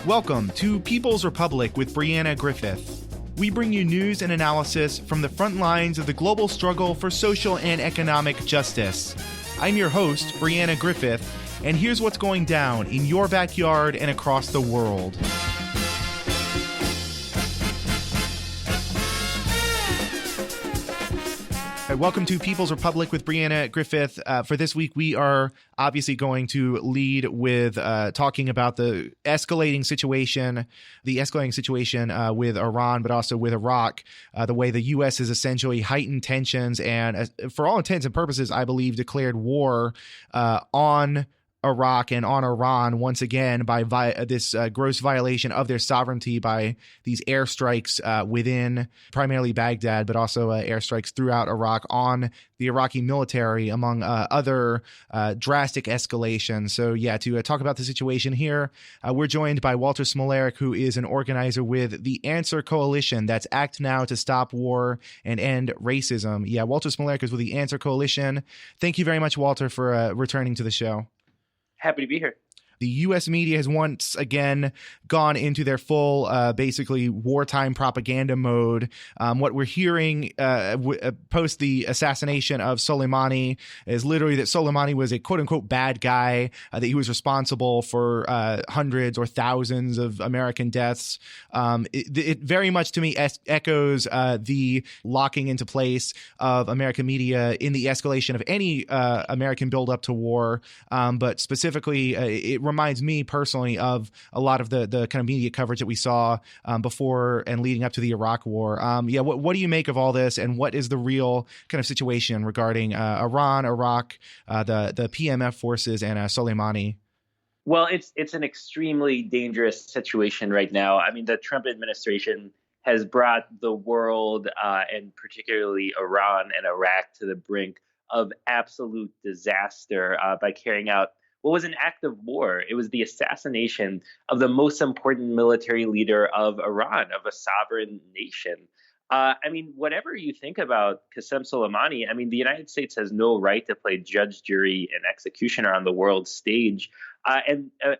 Welcome to People's Republic with Brianna Griffith. We bring you news and analysis from the front lines of the global struggle for social and economic justice. I'm your host, Brianna Griffith, and here's what's going down in your backyard and across the world. Welcome to People's Republic with Brianna Griffith. For this week, we are obviously going to lead with talking about the escalating situation with Iran, but also with Iraq, the way the U.S. has essentially heightened tensions and, for all intents and purposes, I believe, declared war on Iraq and on Iran once again by this gross violation of their sovereignty by these airstrikes within primarily Baghdad, but also airstrikes throughout Iraq on the Iraqi military, among other drastic escalations. So to talk about the situation here, we're joined by Walter Smolarek, who is an organizer with the Answer Coalition. That's Act Now to Stop War and End Racism. Yeah, Walter Smolarek is with the Answer Coalition. Thank you very much, Walter, for returning to the show. Happy to be here. The U.S. media has once again gone into their full, basically wartime propaganda mode. What we're hearing post the assassination of Soleimani is literally that Soleimani was a quote-unquote bad guy, that he was responsible for hundreds or thousands of American deaths. It very much, to me, echoes the locking into place of American media in the escalation of any American buildup to war, but specifically it reminds me personally of a lot of the kind of media coverage that we saw before and leading up to the Iraq war. What do you make of all this, and what is the real kind of situation regarding Iran, Iraq, the PMF forces, and Soleimani? Well, it's an extremely dangerous situation right now. I mean, the Trump administration has brought the world and particularly Iran and Iraq to the brink of absolute disaster by carrying out what was an act of war. It was the assassination of the most important military leader of Iran, of a sovereign nation. Whatever you think about Qasem Soleimani, the United States has no right to play judge, jury, and executioner on the world stage.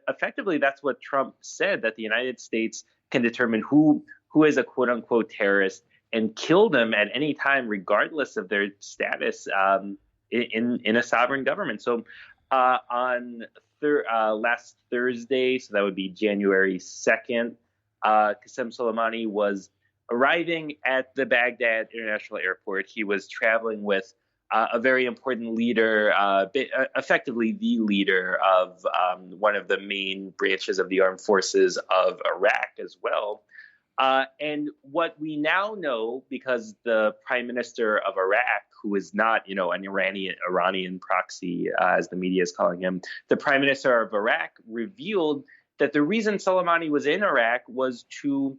Effectively, that's what Trump said, that the United States can determine who is a quote-unquote terrorist and kill them at any time, regardless of their status in a sovereign government. So on last Thursday, so that would be January 2nd, Qasem Soleimani was arriving at the Baghdad International Airport. He was traveling with a very important leader, effectively the leader of one of the main branches of the armed forces of Iraq as well. And what we now know, because the prime minister of Iraq, who is not, an Iranian proxy, as the media is calling him, the prime minister of Iraq revealed that the reason Soleimani was in Iraq was to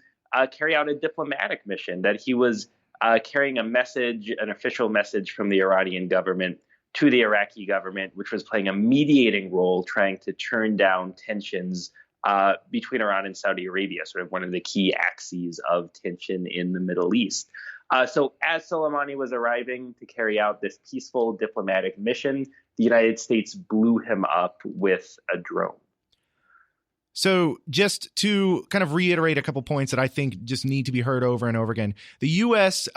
carry out a diplomatic mission, that he was carrying an official message from the Iranian government to the Iraqi government, which was playing a mediating role, trying to turn down tensions between Iran and Saudi Arabia, sort of one of the key axes of tension in the Middle East. So as Soleimani was arriving to carry out this peaceful diplomatic mission, the United States blew him up with a drone. So just to kind of reiterate a couple points that I think just need to be heard over and over again, the U.S.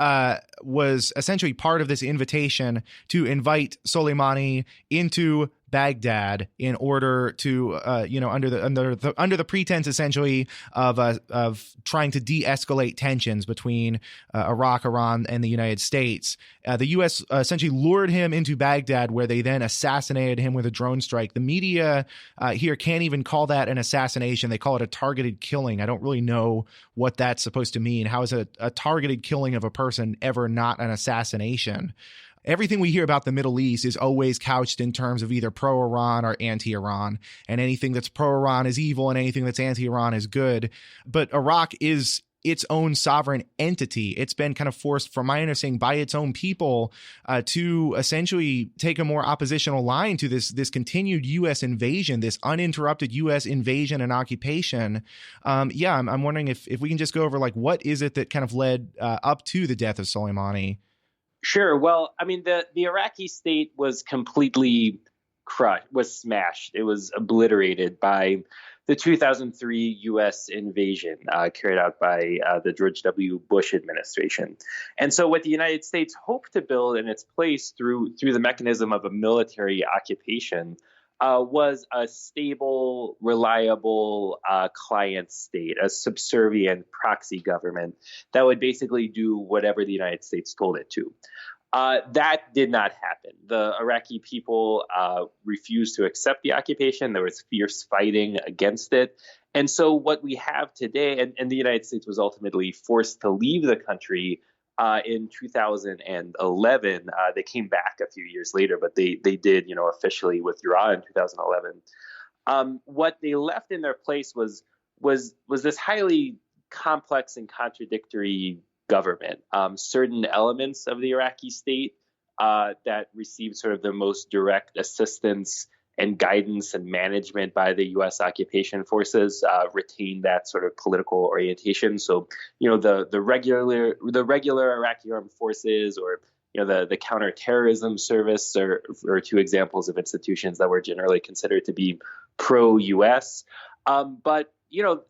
Was essentially part of this invitation to invite Soleimani into Baghdad in order to, under the pretense essentially of trying to de-escalate tensions between Iraq, Iran, and the United States. The U.S. Essentially lured him into Baghdad, where they then assassinated him with a drone strike. The media here can't even call that an assassination. They call it a targeted killing. I don't really know what that's supposed to mean. How is a targeted killing of a person ever not an assassination? Everything we hear about the Middle East is always couched in terms of either pro-Iran or anti-Iran, and anything that's pro-Iran is evil and anything that's anti-Iran is good. But Iraq is its own sovereign entity. It's been kind of forced, from my understanding, by its own people to essentially take a more oppositional line to this continued U.S. invasion, this uninterrupted U.S. invasion and occupation. I'm wondering if we can just go over, what is it that kind of led up to the death of Soleimani? Sure. Well, the Iraqi state was completely crushed, was smashed. It was obliterated by the 2003 U.S. invasion carried out by the George W. Bush administration. And so, what the United States hoped to build in its place through the mechanism of a military occupation was a stable, reliable client state, a subservient proxy government that would basically do whatever the United States told it to. That did not happen. The Iraqi people refused to accept the occupation. There was fierce fighting against it. And so what we have today, and the United States was ultimately forced to leave the country in 2011. They came back a few years later, but they did, officially withdraw in 2011. What they left in their place was this highly complex and contradictory government. Certain elements of the Iraqi state that received sort of the most direct assistance and guidance and management by the U.S. occupation forces retained that sort of political orientation. So, the regular Iraqi armed forces, or the counterterrorism service, are two examples of institutions that were generally considered to be pro-U.S. But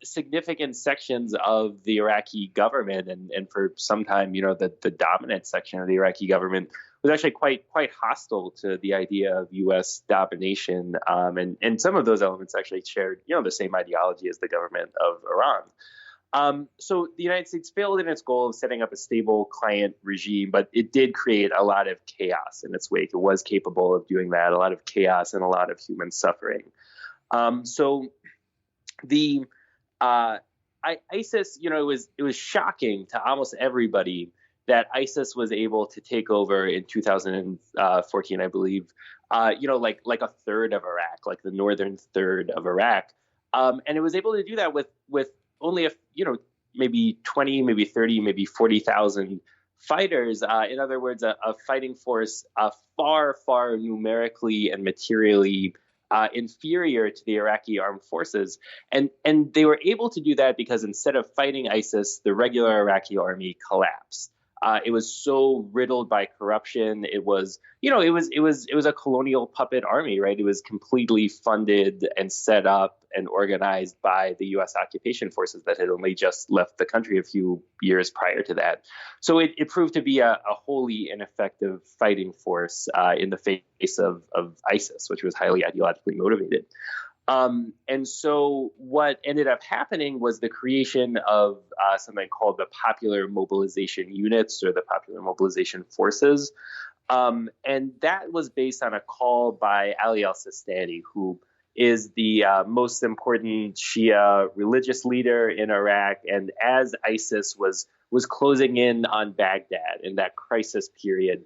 significant sections of the Iraqi government, and for some time, the dominant section of the Iraqi government was actually quite hostile to the idea of U.S. domination, and some of those elements actually shared, the same ideology as the government of Iran. So the United States failed in its goal of setting up a stable client regime, but it did create a lot of chaos in its wake. It was capable of doing that, a lot of chaos and a lot of human suffering. So the ISIS, it was shocking to almost everybody that ISIS was able to take over in 2014, I believe, like a third of Iraq, like the northern third of Iraq, and it was able to do that with only maybe 20, maybe 30, maybe 40,000 fighters. In other words, a fighting force far numerically and materially inferior to the Iraqi armed forces. And they were able to do that because instead of fighting ISIS, the regular Iraqi army collapsed. It was so riddled by corruption. It was a colonial puppet army, right? It was completely funded and set up and organized by the U.S. occupation forces that had only just left the country a few years prior to that. So it proved to be a wholly ineffective fighting force in the face of ISIS, which was highly ideologically motivated. And so what ended up happening was the creation of something called the Popular Mobilization Units, or the Popular Mobilization Forces. And that was based on a call by Ali al-Sistani, who is the most important Shia religious leader in Iraq. And as ISIS was closing in on Baghdad in that crisis period,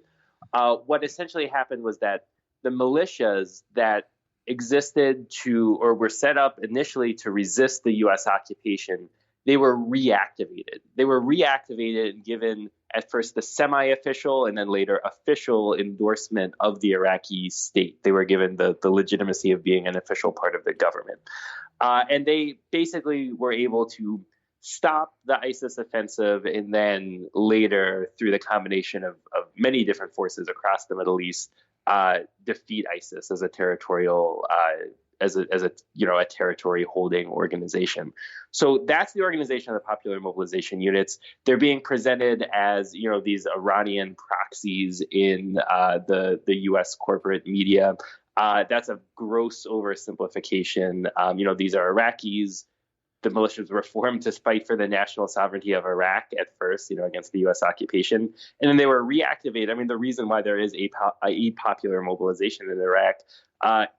what essentially happened was that the militias that existed or were set up initially to resist the U.S. occupation, they were reactivated. They were reactivated and given at first the semi-official and then later official endorsement of the Iraqi state. They were given the legitimacy of being an official part of the government. And they basically were able to stop the ISIS offensive, and then later, through the combination of many different forces across the Middle East, defeat ISIS as a territorial, as a territory holding organization. So that's the organization of the Popular Mobilization Units. They're being presented as these Iranian proxies in the U.S. corporate media. That's a gross oversimplification. These are Iraqis. The militias were formed to fight for the national sovereignty of Iraq at first, against the U.S. occupation. And then they were reactivated. I mean, the reason why there is a popular mobilization in Iraq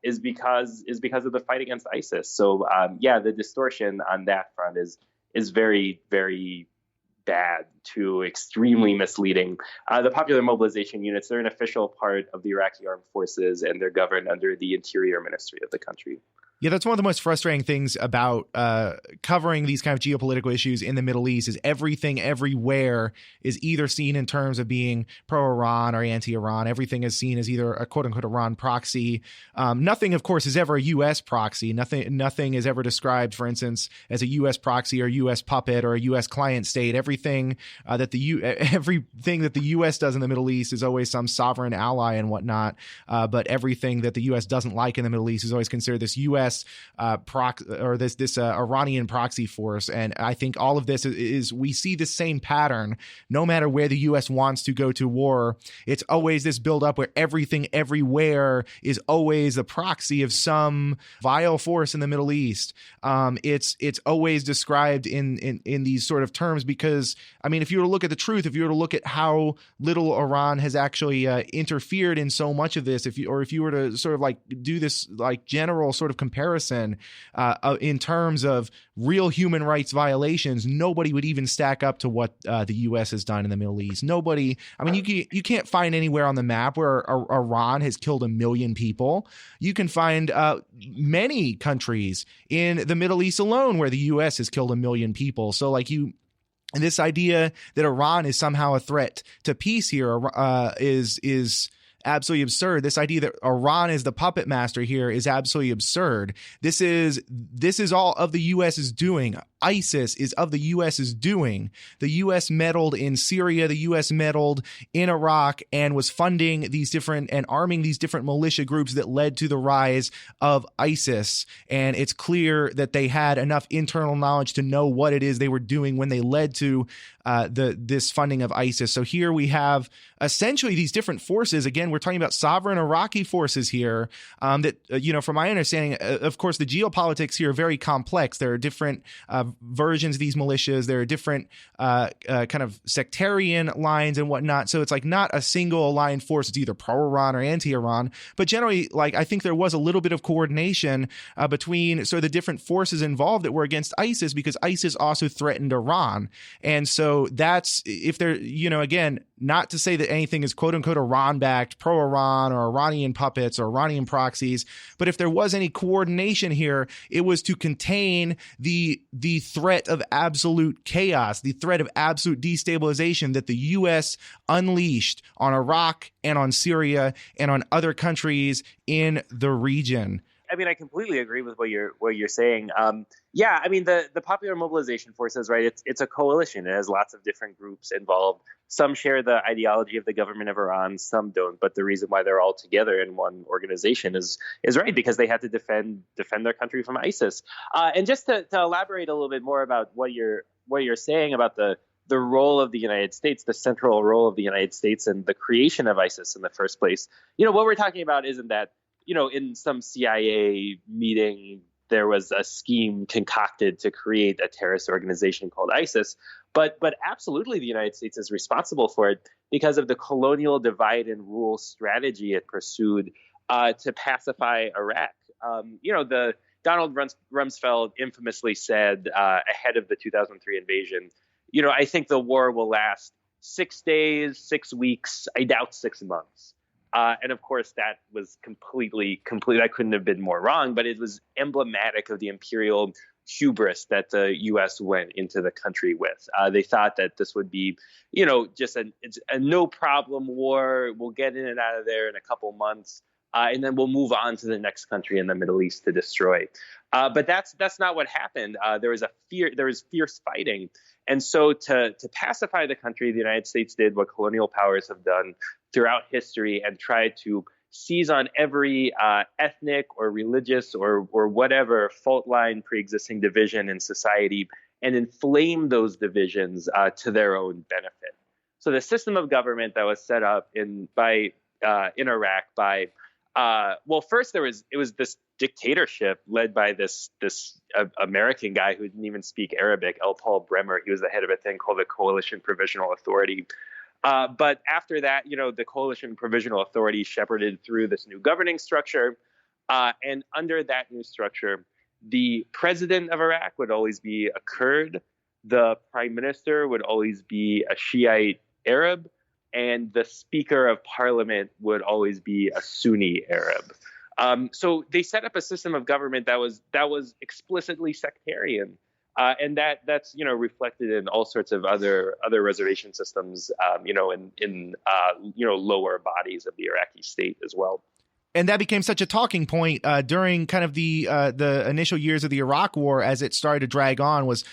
is because of the fight against ISIS. So, the distortion on that front is very, very bad to extremely misleading. The Popular Mobilization Units, they're an official part of the Iraqi armed forces, and they're governed under the Interior Ministry of the country. Yeah, that's one of the most frustrating things about covering these kind of geopolitical issues in the Middle East is everything everywhere is either seen in terms of being pro-Iran or anti-Iran. Everything is seen as either a quote-unquote Iran proxy. Nothing, of course, is ever a U.S. proxy. Nothing is ever described, for instance, as a U.S. proxy or U.S. puppet or a U.S. client state. Everything that the U.S. does in the Middle East is always some sovereign ally and whatnot. But everything that the U.S. doesn't like in the Middle East is always considered this U.S. this Iranian proxy force. And I think all of this is we see the same pattern. No matter where the U.S. wants to go to war, it's always this buildup where everything everywhere is always the proxy of some vile force in the Middle East. It's always described in these sort of terms because, I mean, if you were to look at the truth, if you were to look at how little Iran has actually interfered in so much of this, if you were to sort of like do this like general sort of comparison in terms of real human rights violations, nobody would even stack up to what the U.S. has done in the Middle East. Nobody. I mean, you can't find anywhere on the map where Iran has killed 1 million people. You can find many countries in the Middle East alone where the U.S. has killed 1 million people. So like and this idea that Iran is somehow a threat to peace here is absolutely absurd. This idea that Iran is the puppet master here is absolutely absurd. This is all of the U.S.'s doing. ISIS is of the U.S.'s doing. The U.S. meddled in Syria. The U.S. meddled in Iraq and was funding these different and arming these different militia groups that led to the rise of ISIS. And it's clear that they had enough internal knowledge to know what it is they were doing when they led to this funding of ISIS. So here we have essentially these different forces. Again, we're talking about sovereign Iraqi forces here that, from my understanding, of course, the geopolitics here are very complex. There are different versions of these militias. There are different kind of sectarian lines and whatnot. So it's like not a single aligned force. It's either pro-Iran or anti-Iran. But generally, like I think there was a little bit of coordination between sort of the different forces involved that were against ISIS because ISIS also threatened Iran. And so that's if there, again, not to say that anything is quote unquote Iran backed, pro-Iran or Iranian puppets or Iranian proxies, but if there was any coordination here, it was to contain the threat of absolute chaos, the threat of absolute destabilization that the U.S. unleashed on Iraq and on Syria and on other countries in the region. I mean, I completely agree with what you're saying. Yeah, I mean, the Popular Mobilization Forces, right? It's a coalition. It has lots of different groups involved. Some share the ideology of the government of Iran, some don't. But the reason why they're all together in one organization is right because they had to defend their country from ISIS. And just to elaborate a little bit more about what you're saying about the role of the United States, the central role of the United States and the creation of ISIS in the first place. What we're talking about isn't that, in some CIA meeting, there was a scheme concocted to create a terrorist organization called ISIS. But absolutely, the United States is responsible for it because of the colonial divide and rule strategy it pursued to pacify Iraq. The Donald Rumsfeld infamously said ahead of the 2003 invasion, I think the war will last 6 days, 6 weeks, I doubt 6 months. And of course, that was completely, I couldn't have been more wrong, but it was emblematic of the imperial hubris that the U.S. went into the country with. They thought that this would be, just a no problem war. We'll get in and out of there in a couple months. And then we'll move on to the next country in the Middle East to destroy. But that's not what happened. There was fierce fighting. And so to pacify the country, the United States did what colonial powers have done throughout history and tried to seize on every ethnic or religious or whatever fault line pre-existing division in society and inflame those divisions to their own benefit. So the system of government that was set up in Iraq by first it was this dictatorship led by this American guy who didn't even speak Arabic, L. Paul Bremer. He was the head of a thing called the Coalition Provisional Authority. But after that, the Coalition Provisional Authority shepherded through this new governing structure. And under that new structure, the president of Iraq would always be a Kurd. The prime minister would always be a Shiite Arab. And the speaker of parliament would always be a Sunni Arab. So they set up a system of government that was explicitly sectarian, and that's reflected in all sorts of other reservation systems, in lower bodies of the Iraqi state as well. And that became such a talking point during kind of the initial years of the Iraq War, as it started to drag on. Was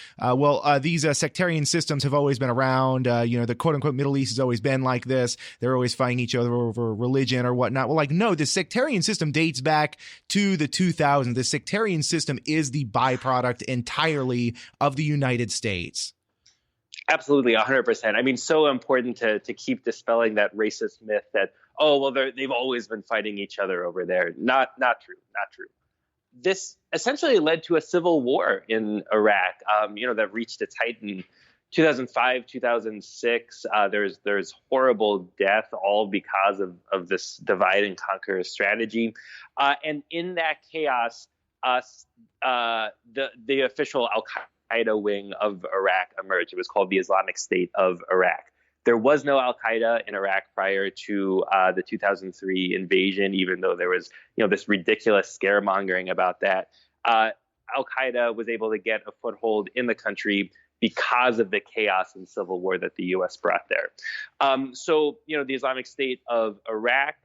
these sectarian systems have always been around. The quote unquote Middle East has always been like this. They're always fighting each other over religion or whatnot. Well, no, the sectarian system dates back to the 2000s. The sectarian system is the byproduct entirely of the United States. Absolutely, 100%. I mean, so important to keep dispelling that racist myth that, oh, well, they've always been fighting each other over there. Not true. Not true. This essentially led to a civil war in Iraq, that reached its height in 2005, 2006. There's horrible death, all because of this divide and conquer strategy. And in that chaos, the official Al-Qaeda wing of Iraq emerged. It was called the Islamic State of Iraq. There was no Al-Qaeda in Iraq prior to the 2003 invasion, even though there was, this ridiculous scaremongering about that. Al-Qaeda was able to get a foothold in the country because of the chaos and civil war that the U.S. brought there. So, the Islamic State of Iraq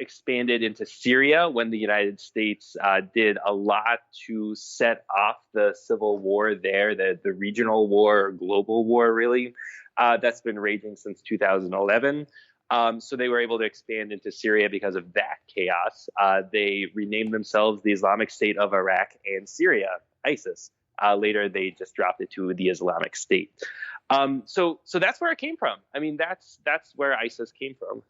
expanded into Syria when the United States did a lot to set off the civil war there, the regional war, or global war, really. That's been raging since 2011. So they were able to expand into Syria because of that chaos. They renamed themselves the Islamic State of Iraq and Syria, ISIS. Later, they just dropped it to the Islamic State. So that's where it came from. I mean, that's where ISIS came from.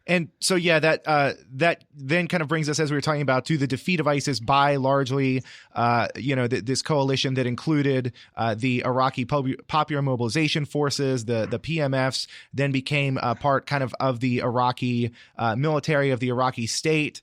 And so, yeah, that then kind of brings us, as we were talking about, to the defeat of ISIS by largely, this coalition that included the Iraqi Popular Mobilization Forces, the PMFs, then became a part kind of the Iraqi military of the Iraqi state.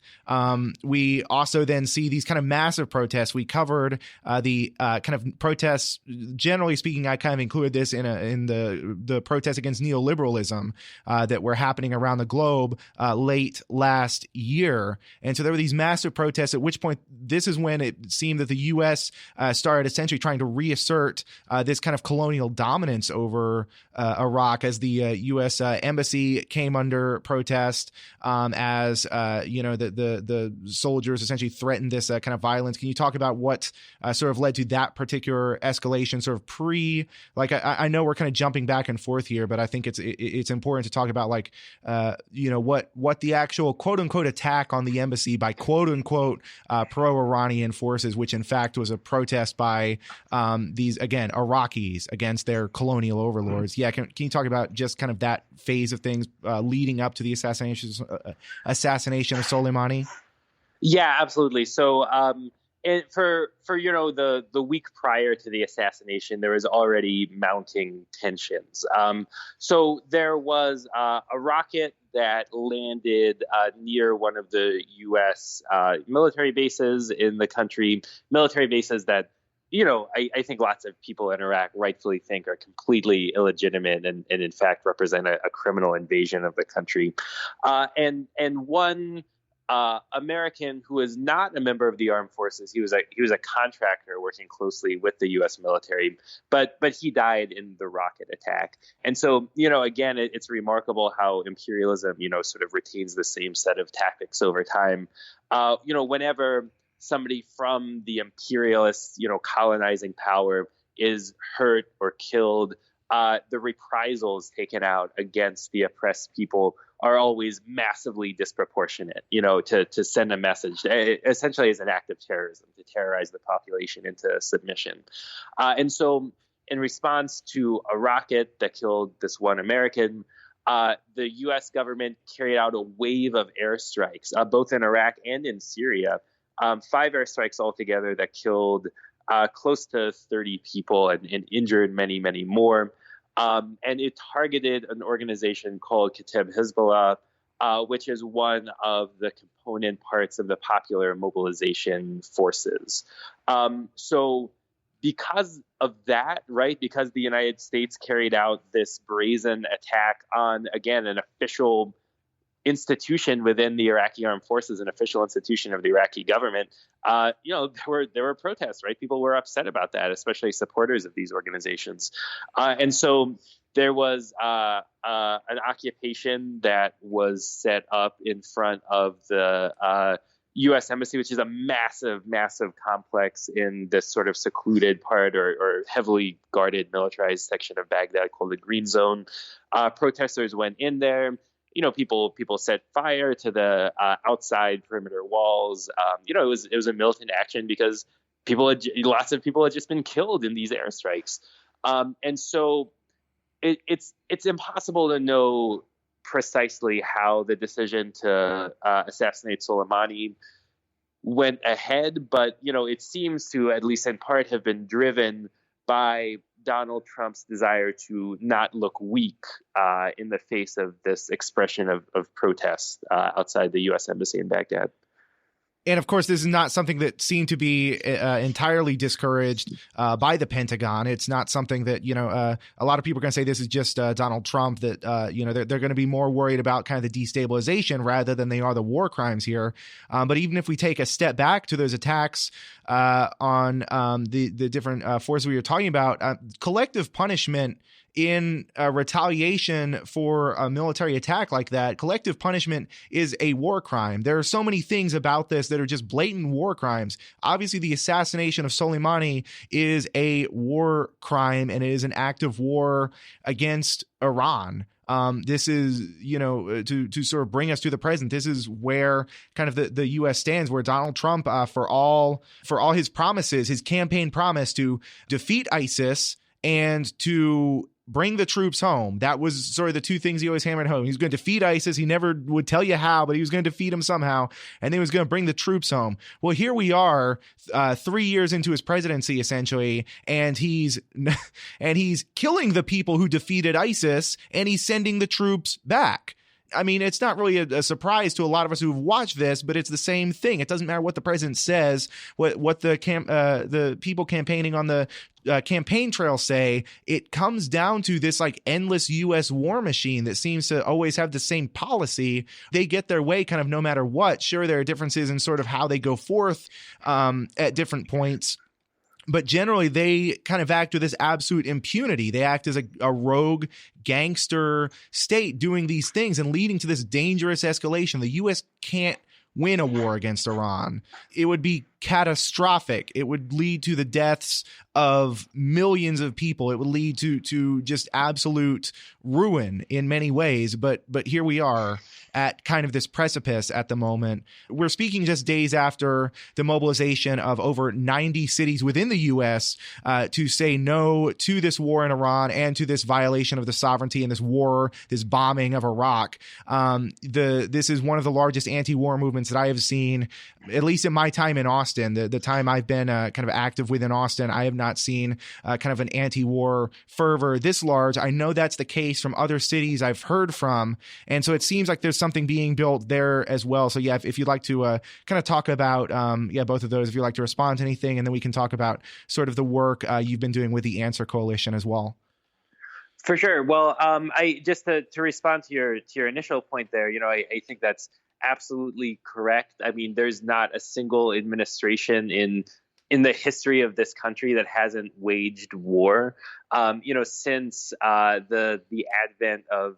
We also then see these kind of massive protests. We covered the kind of protests. Generally speaking, I kind of included this in the protests against neoliberalism that were happening around the globe late last year. And so there were these massive protests, at which point this is when it seemed that the U.S. started essentially trying to reassert this kind of colonial dominance over Iraq, as the U.S. embassy came under protest, as the soldiers essentially threatened this kind of violence. Can you talk about what sort of led to that particular escalation, sort of I know we're kind of jumping back and forth here, but I think it's important to talk about what the actual quote unquote attack on the embassy by quote unquote pro-Iranian forces, which in fact was a protest by these, again, Iraqis against their colonial overlords. Yeah, can you talk about just kind of that phase of things leading up to the assassination of Soleimani? Yeah, absolutely. So for the week prior to the assassination, there was already mounting tensions. So there was a rocket that landed near one of the U.S. Military bases in the country, military bases that, I think lots of people in Iraq rightfully think are completely illegitimate and in fact represent a criminal invasion of the country. And one American who was not a member of the armed forces. He was a contractor working closely with the U.S. military, but he died in the rocket attack. And so, again, it's remarkable how imperialism, sort of retains the same set of tactics over time. Whenever somebody from the imperialist, colonizing power is hurt or killed, the reprisals taken out against the oppressed people are always massively disproportionate, to send a message, essentially as an act of terrorism, to terrorize the population into submission. And so in response to a rocket that killed this one American, the U.S. government carried out a wave of airstrikes, both in Iraq and in Syria, 5 airstrikes altogether that killed close to 30 people and injured many, many more. And it targeted an organization called Kateb Hezbollah, which is one of the component parts of the Popular Mobilization Forces. So because of that, right, because the United States carried out this brazen attack on, again, an official institution within the Iraqi armed forces, an official institution of the Iraqi government, there were protests, right? People were upset about that, especially supporters of these organizations, and so there was an occupation that was set up in front of the U.S. Embassy, which is a massive, massive complex in this sort of secluded part or heavily guarded, militarized section of Baghdad called the Green Zone. Protesters went in there. People set fire to the outside perimeter walls. It was a militant action because lots of people had just been killed in these airstrikes, and so it's impossible to know precisely how the decision to assassinate Soleimani went ahead, but it seems to, at least in part, have been driven by Donald Trump's desire to not look weak in the face of this expression of protest outside the U.S. Embassy in Baghdad. And of course, this is not something that seemed to be entirely discouraged by the Pentagon. It's not something that, a lot of people are going to say this is just Donald Trump, that, they're going to be more worried about kind of the destabilization rather than they are the war crimes here. But even if we take a step back to those attacks on the different forces we were talking about, collective punishment in retaliation for a military attack like that, collective punishment is a war crime. There are so many things about this that are just blatant war crimes. Obviously, the assassination of Soleimani is a war crime, and it is an act of war against Iran. This is, to sort of bring us to the present, this is where kind of the U.S. stands, where Donald Trump, for all his promises, his campaign promise to defeat ISIS and to bring the troops home. That was sort of the two things he always hammered home. He was going to defeat ISIS. He never would tell you how, but he was going to defeat them somehow. And then he was going to bring the troops home. Well, here we are 3 years into his presidency, essentially, and he's killing the people who defeated ISIS, and he's sending the troops back. I mean, it's not really a surprise to a lot of us who've watched this, but it's the same thing. It doesn't matter what the president says, what the people campaigning on the campaign trail say. It comes down to this like endless U.S. war machine that seems to always have the same policy. They get their way kind of no matter what. Sure, there are differences in sort of how they go forth at different points, but generally, they kind of act with this absolute impunity. They act as a rogue gangster state doing these things and leading to this dangerous escalation. The U.S. can't win a war against Iran. It would be catastrophic. It would lead to the deaths of millions of people. It would lead to just absolute ruin in many ways. But here we are at kind of this precipice at the moment. We're speaking just days after the mobilization of over 90 cities within the U.S. To say no to this war in Iran and to this violation of the sovereignty and this war, this bombing of Iraq. This is one of the largest anti-war movements that I have seen, at least in my time in Austin. The time I've been kind of active within Austin, I have not seen kind of an anti-war fervor this large. I know that's the case from other cities I've heard from. And so it seems like there's something being built there as well. So yeah, if you'd like to kind of talk about, both of those, if you'd like to respond to anything, and then we can talk about sort of the work you've been doing with the Answer Coalition as well. For sure. Well, I just to respond to your initial point there, I think that's absolutely correct. I mean, there's not a single administration in the history of this country that hasn't waged war. Since the advent of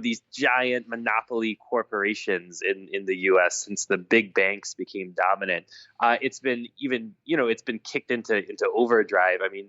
these giant monopoly corporations in the U.S., since the big banks became dominant, it's been kicked into overdrive. I mean,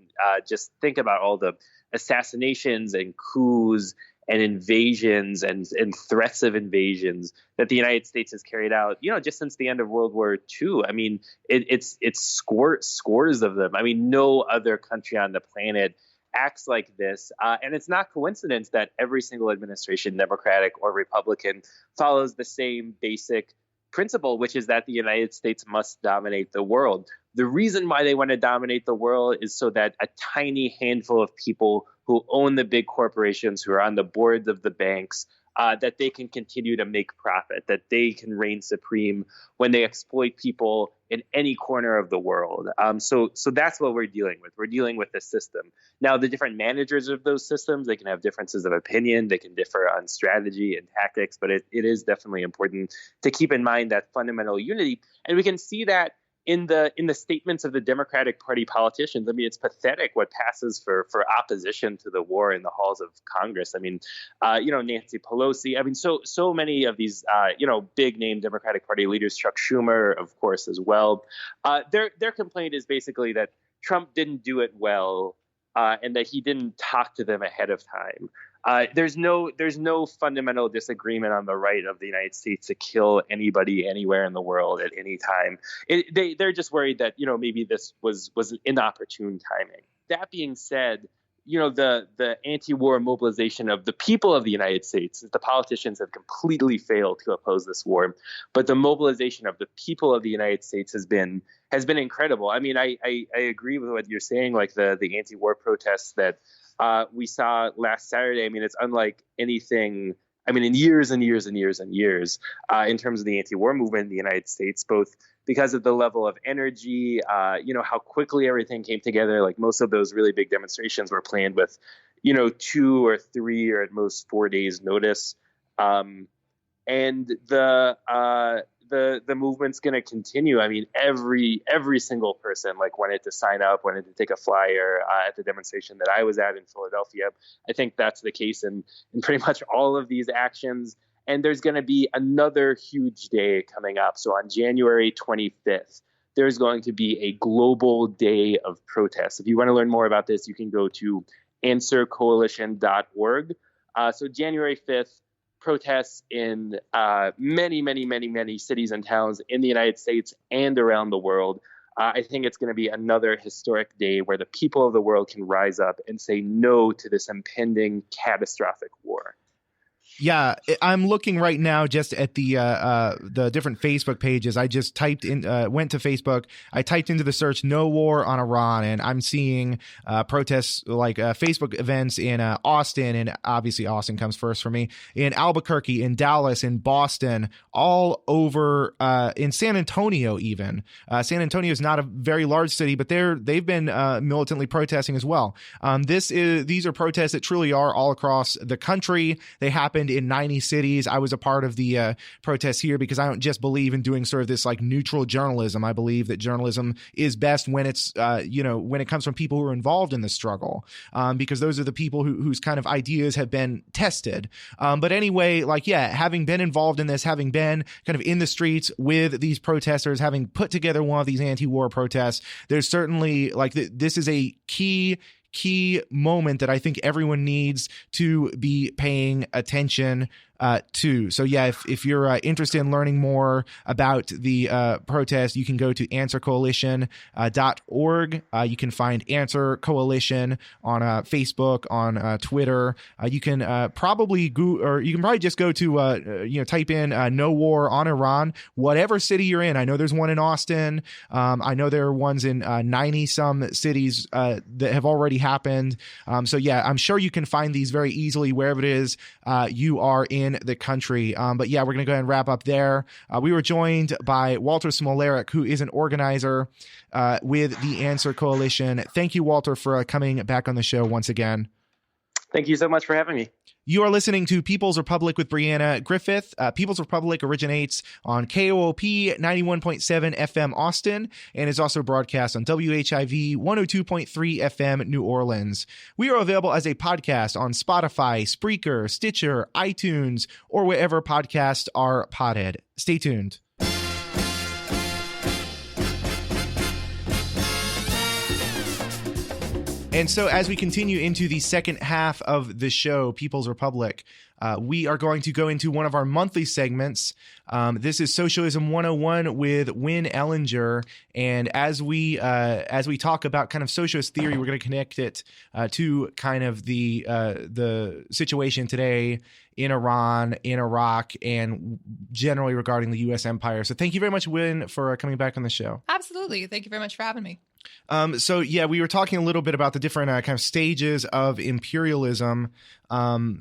just think about all the assassinations and coups and invasions and threats of invasions that the United States has carried out, just since the end of World War II. I mean, it's scores of them. I mean, no other country on the planet acts like this. And it's not coincidence that every single administration, Democratic or Republican, follows the same basic principle, which is that the United States must dominate the world. The reason why they want to dominate the world is so that a tiny handful of people who own the big corporations, who are on the boards of the banks, that they can continue to make profit, that they can reign supreme when they exploit people in any corner of the world. So that's what we're dealing with. We're dealing with the system. Now, the different managers of those systems, they can have differences of opinion. They can differ on strategy and tactics, but it is definitely important to keep in mind that fundamental unity. And we can see that in the statements of the Democratic Party politicians. I mean, it's pathetic what passes for opposition to the war in the halls of Congress. I mean, Nancy Pelosi. I mean, so many of these, big name Democratic Party leaders, Chuck Schumer, of course, as well. Their complaint is basically that Trump didn't do it well and that he didn't talk to them ahead of time. There's no fundamental disagreement on the right of the United States to kill anybody anywhere in the world at any time. They're just worried that maybe this was inopportune timing. That being said, the anti-war mobilization of the people of the United States, the politicians have completely failed to oppose this war, but the mobilization of the people of the United States has been incredible. I mean, I agree with what you're saying, like the anti-war protests that we saw last Saturday. I mean, it's unlike anything, in years and years and years and years, in terms of the anti-war movement in the United States, both because of the level of energy, how quickly everything came together. Like most of those really big demonstrations were planned with, 2 or 3 or at most 4 days notice. And the movement's going to continue. I mean, every single person wanted to sign up, wanted to take a flyer at the demonstration that I was at in Philadelphia. I think that's the case in pretty much all of these actions. And there's going to be another huge day coming up. So on January 25th, there's going to be a global day of protest. If you want to learn more about this, you can go to answercoalition.org. So January 5th, protests in many, many, many, many cities and towns in the United States and around the world. I think it's going to be another historic day where the people of the world can rise up and say no to this impending catastrophic war. Yeah, I'm looking right now just at the different Facebook pages. I just typed in, went to Facebook. I typed into the search "No War on Iran," and I'm seeing protests like Facebook events in Austin, and obviously Austin comes first for me. In Albuquerque, in Dallas, in Boston, all over in San Antonio. Even San Antonio is not a very large city, but they've been militantly protesting as well. These are protests that truly are all across the country. They happen in 90 cities. I was a part of the protests here because I don't just believe in doing sort of this like neutral journalism. I believe that journalism is best when it's, when it comes from people who are involved in the struggle, because those are the people whose kind of ideas have been tested. But anyway, having been involved in this, having been kind of in the streets with these protesters, having put together one of these anti-war protests, there's certainly this is a key moment that I think everyone needs to be paying attention to. So yeah, if you're interested in learning more about the protest, you can go to answercoalition.org. You can find Answer Coalition on Facebook, on Twitter. You can probably just go to type in "No War on Iran," whatever city you're in. I know there's one in Austin. I know there are ones in 90 some cities that have already happened. So yeah, I'm sure you can find these very easily wherever it is you are in the country. But yeah, we're going to go ahead and wrap up there. We were joined by Walter Smolarek, who is an organizer with the Answer Coalition. Thank you, Walter, for coming back on the show once again. Thank you so much for having me. You are listening to People's Republic with Brianna Griffith. People's Republic originates on KOOP 91.7 FM Austin and is also broadcast on WHIV 102.3 FM New Orleans. We are available as a podcast on Spotify, Spreaker, Stitcher, iTunes, or wherever podcasts are podded. Stay tuned. And so as we continue into the second half of the show, People's Republic, we are going to go into one of our monthly segments. This is Socialism 101 with Winn Ellinger. And as we talk about kind of socialist theory, we're going to connect it to kind of the situation today in Iran, in Iraq, and generally regarding the U.S. empire. So thank you very much, Winn, for coming back on the show. Absolutely. Thank you very much for having me. So yeah, we were talking a little bit about the different kind of stages of imperialism.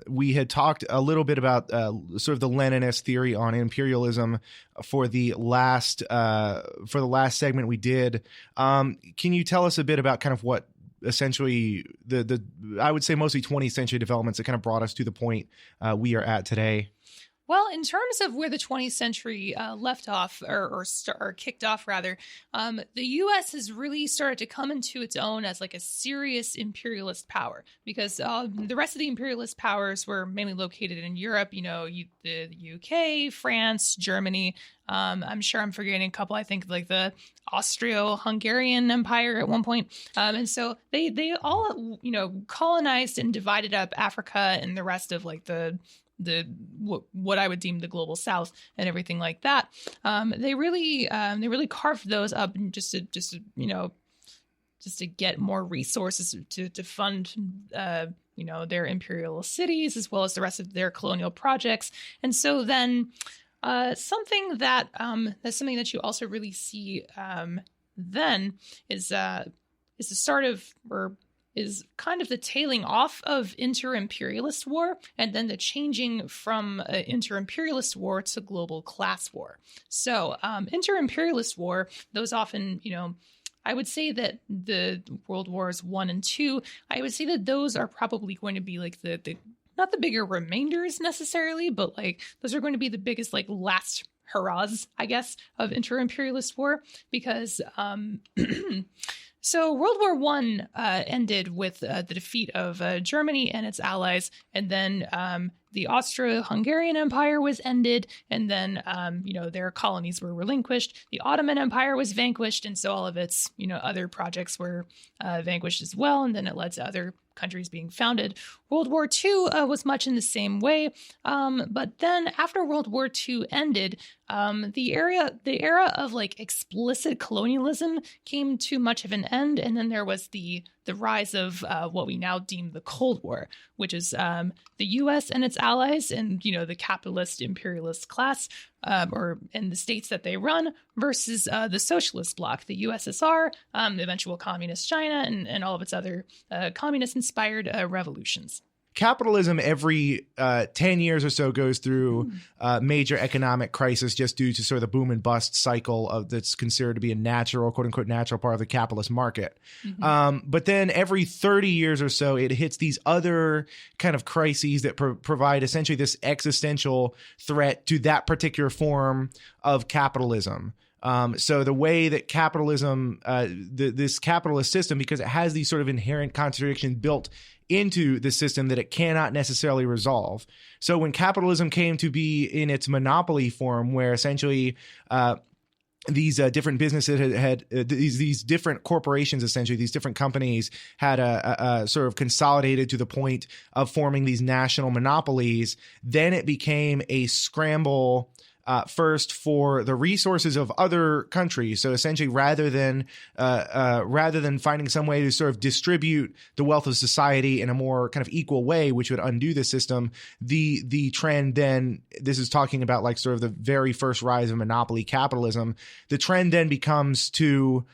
We had talked a little bit about sort of the Leninist theory on imperialism for the last segment we did. Can you tell us a bit about kind of what essentially the I would say mostly 20th century developments that kind of brought us to the point we are at today? Well, in terms of where the 20th century left off or kicked off, rather, the U.S. has really started to come into its own as like a serious imperialist power, because the rest of the imperialist powers were mainly located in Europe, the UK, France, Germany. I'm sure I'm forgetting a couple. I think like the Austro-Hungarian Empire at one point. And so they all, colonized and divided up Africa and the rest of like what I would deem the global South and everything like that. They really carved those up and just to get more resources to fund their imperial cities as well as the rest of their colonial projects. And so then something that you also really see then is the start of, or is kind of the tailing off of inter-imperialist war, and then the changing from inter-imperialist war to global class war. So inter-imperialist war, those often, I would say that the World Wars I and II, I would say that those are probably going to be like the not the bigger remainders necessarily, but like those are going to be the biggest like last hurrahs, I guess, of inter-imperialist war, because so World War I ended with the defeat of Germany and its allies, and then the Austro-Hungarian Empire was ended, and then their colonies were relinquished. The Ottoman Empire was vanquished, and so all of its other projects were vanquished as well, and then it led to other countries being founded. World War II was much in the same way, but then after World War II ended, the era of like explicit colonialism came to much of an end, and then there was the rise of what we now deem the Cold War, which is the U.S. and its allies, and the capitalist imperialist class, and the states that they run, versus the socialist bloc, the USSR, the eventual communist China, and all of its other communist-inspired revolutions. Capitalism every 10 years or so goes through major economic crisis just due to sort of the boom and bust cycle of that's considered to be a natural, quote unquote, natural part of the capitalist market. Mm-hmm. But then every 30 years or so, it hits these other kind of crises that provide essentially this existential threat to that particular form of capitalism. So the way that capitalism, this capitalist system, because it has these sort of inherent contradictions built into the system that it cannot necessarily resolve. So when capitalism came to be in its monopoly form, where essentially these different businesses had these different corporations, essentially these different companies had a sort of consolidated to the point of forming these national monopolies, then it became a scramble first for the resources of other countries. So essentially, rather than finding some way to sort of distribute the wealth of society in a more kind of equal way, which would undo the system, the trend then, this is talking about like sort of the very first rise of monopoly capitalism, the trend then becomes to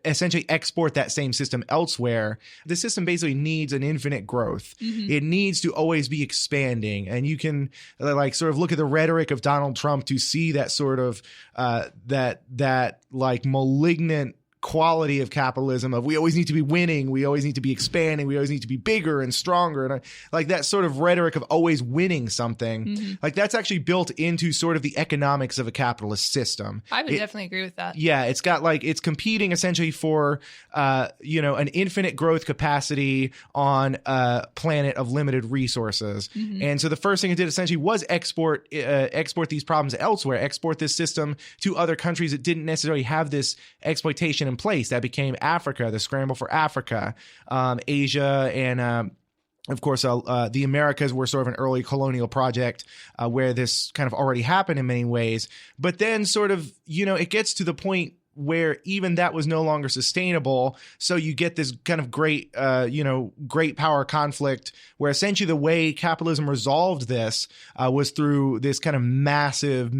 essentially export that same system elsewhere. The system basically needs an infinite growth. Mm-hmm. It needs to always be expanding. And you can like sort of look at the rhetoric of Donald Trump to see that sort of that like malignant quality of capitalism of we always need to be winning, we always need to be expanding, we always need to be bigger and stronger, and like that sort of rhetoric of always winning something. Mm-hmm. Like that's actually built into sort of the economics of a capitalist system. I would definitely agree with that. Yeah, it's got like it's competing essentially for an infinite growth capacity on a planet of limited resources. Mm-hmm. And so the first thing it did essentially was export these problems elsewhere, export this system to other countries that didn't necessarily have this exploitation in place. That became Africa, the scramble for Africa, Asia, and of course, the Americas were sort of an early colonial project where this kind of already happened in many ways. But then sort of, it gets to the point where even that was no longer sustainable. So you get this kind of great power conflict where essentially the way capitalism resolved this was through this kind of massive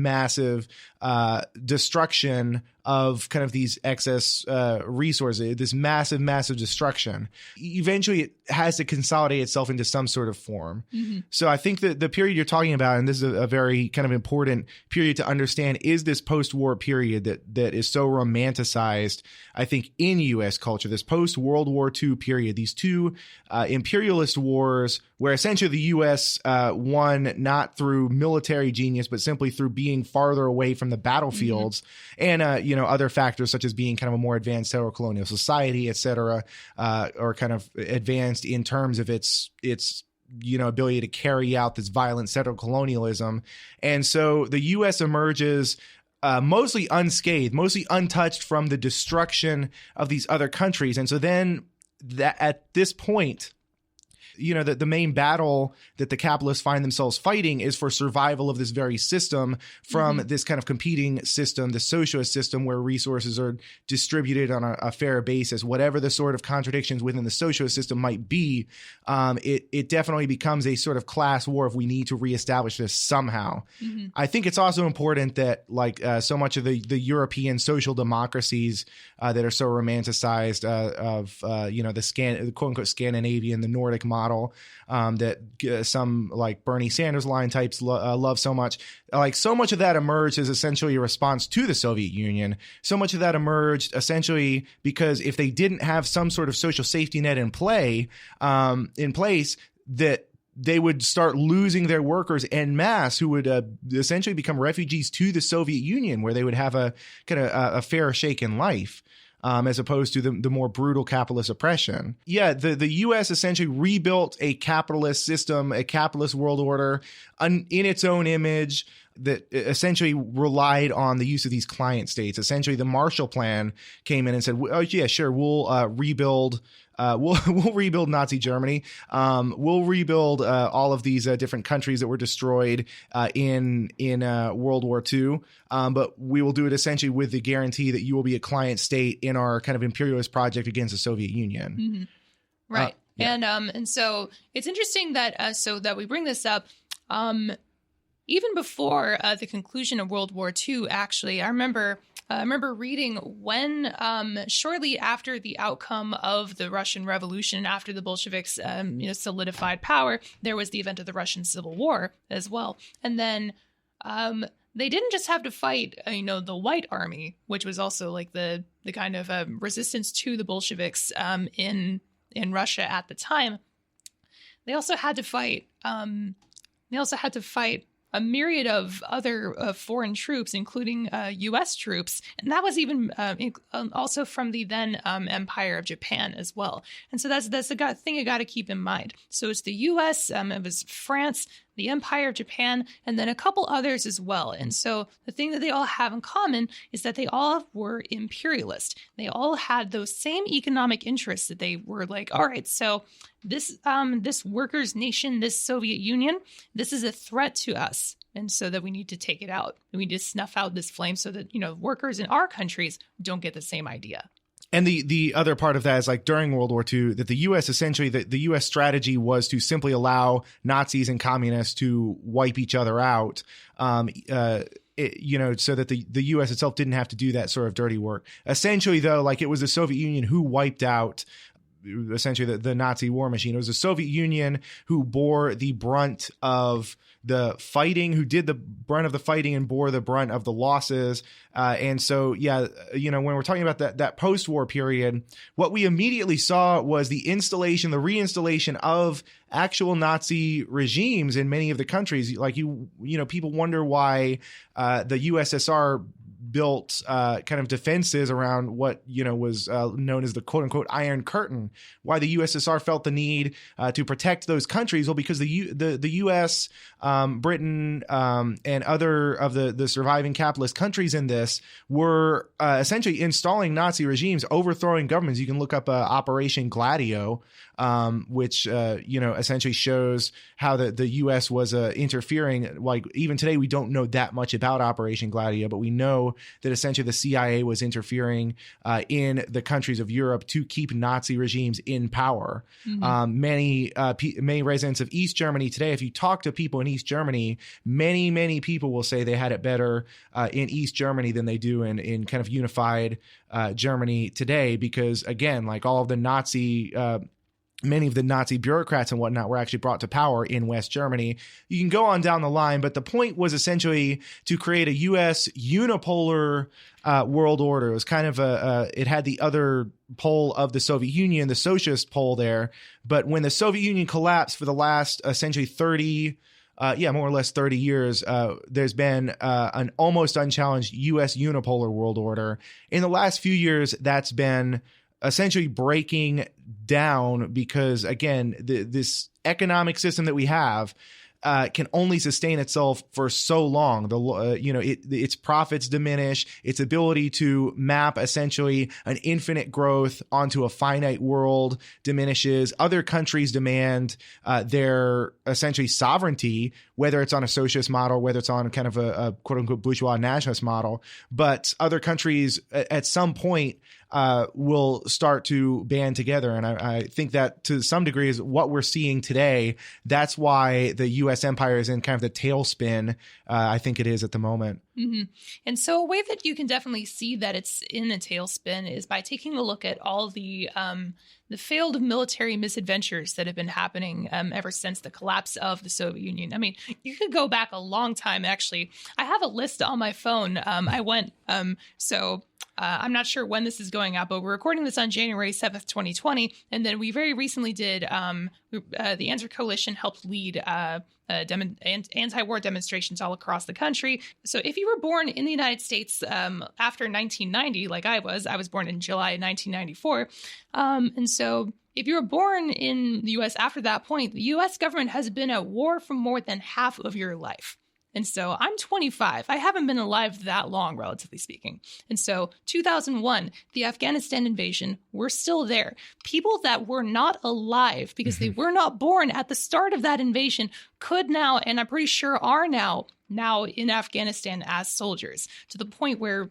destruction of kind of these excess resources, this massive destruction. Eventually, it has to consolidate itself into some sort of form. Mm-hmm. So I think that the period you're talking about, and this is a very kind of important period to understand, is this post-war period that is so romanticized, I think, in U.S. culture, this post-World War II period, these two imperialist wars where essentially the U.S. Won not through military genius, but simply through being farther away from the battlefields and, other factors such as being kind of a more advanced settler-colonial society, et cetera, or kind of advanced in terms of its ability to carry out this violent settler colonialism. And so the U.S. emerges mostly unscathed, mostly untouched from the destruction of these other countries. And so then at this point, the main battle that the capitalists find themselves fighting is for survival of this very system from this kind of competing system, the socialist system, where resources are distributed on a fair basis. Whatever the sort of contradictions within the socialist system might be, it definitely becomes a sort of class war if we need to reestablish this somehow. Mm-hmm. I think it's also important that so much of the European social democracies that are so romanticized of the quote unquote Scandinavian, the Nordic model, that some like Bernie Sanders line types love so much. So much of that emerged as essentially a response to the Soviet Union. So much of that emerged essentially because if they didn't have some sort of social safety net in place, that they would start losing their workers en masse, who would essentially become refugees to the Soviet Union, where they would have a kind of a fair shake in life. As opposed to the more brutal capitalist oppression. Yeah, the U.S. essentially rebuilt a capitalist system, a capitalist world order in its own image that essentially relied on the use of these client states. Essentially, the Marshall Plan came in and said, "Oh yeah, sure, we'll rebuild." We'll rebuild Nazi Germany. We'll rebuild all of these different countries that were destroyed in World War II. But we will do it essentially with the guarantee that you will be a client state in our kind of imperialist project against the Soviet Union. Mm-hmm. Right. Yeah. And so it's interesting that so that we bring this up. Even before the conclusion of World War II, actually, I remember reading when shortly after the outcome of the Russian Revolution, after the Bolsheviks solidified power, there was the event of the Russian Civil War as well. And then they didn't just have to fight, the White Army, which was also like the kind of resistance to the Bolsheviks in Russia at the time. They also had to fight. A myriad of other foreign troops, including U.S. troops. And that was even also from the then Empire of Japan as well. And so that's the thing you got to keep in mind. So it's the U.S., it was France, the Empire of Japan, and then a couple others as well. And so the thing that they all have in common is that they all were imperialist. They all had those same economic interests that they were like, all right, so this workers' nation, this Soviet Union, this is a threat to us. And so that we need to take it out. We need to snuff out this flame so that, workers in our countries don't get the same idea. And the other part of that is during World War II, that the U.S. essentially, the U.S. strategy was to simply allow Nazis and communists to wipe each other out, so that the U.S. itself didn't have to do that sort of dirty work. Essentially, though, it was the Soviet Union who wiped out essentially the Nazi war machine. It was the Soviet Union who bore the brunt of the fighting, who did the brunt of the fighting and bore the brunt of the losses. And so, when we're talking about that post-war period, what we immediately saw was the reinstallation of actual Nazi regimes in many of the countries. People wonder why the USSR built kind of defenses around what was known as the quote unquote Iron Curtain. Why the USSR felt the need to protect those countries? Well, because the U.S., Britain, and other of the surviving capitalist countries in this were essentially installing Nazi regimes, overthrowing governments. You can look up Operation Gladio, which essentially shows how the U.S. was interfering. Like even today, we don't know that much about Operation Gladio, but we know that essentially the CIA was interfering in the countries of Europe to keep Nazi regimes in power. Many residents of East Germany today, if you talk to people in East Germany, many people will say they had it better in East Germany than they do in kind of unified Germany today, because again, like all of the many of the Nazi bureaucrats and whatnot were actually brought to power in West Germany. You can go on down the line, but the point was essentially to create a U.S. unipolar world order. It was kind of it had the other pole of the Soviet Union, the socialist pole there. But when the Soviet Union collapsed for the last essentially more or less 30 years, there's been an almost unchallenged U.S. unipolar world order. In the last few years, that's been essentially breaking down because, again, this economic system that we have can only sustain itself for so long. Its profits diminish, its ability to map essentially an infinite growth onto a finite world diminishes. Other countries demand their essentially sovereignty, whether it's on a socialist model, whether it's on kind of a quote unquote bourgeois nationalist model. But other countries at some point will start to band together. And I think that to some degree is what we're seeing today. That's why the U.S. empire is in kind of the tailspin, I think it is at the moment. Mm-hmm. And so a way that you can definitely see that it's in a tailspin is by taking a look at all the failed military misadventures that have been happening ever since the collapse of the Soviet Union. I mean, you could go back a long time, actually. I have a list on my phone. I'm not sure when this is going out, but we're recording this on January 7th, 2020. And then we very recently did, the Answer Coalition helped lead anti-war demonstrations all across the country. So if you were born in the United States after 1990, like I was born in July 1994. And so if you were born in the U.S. after that point, the U.S. government has been at war for more than half of your life. And so I'm 25. I haven't been alive that long, relatively speaking. And so 2001, the Afghanistan invasion, we're still there. People that were not alive because they were not born at the start of that invasion could now, and I'm pretty sure are now in Afghanistan as soldiers, to the point where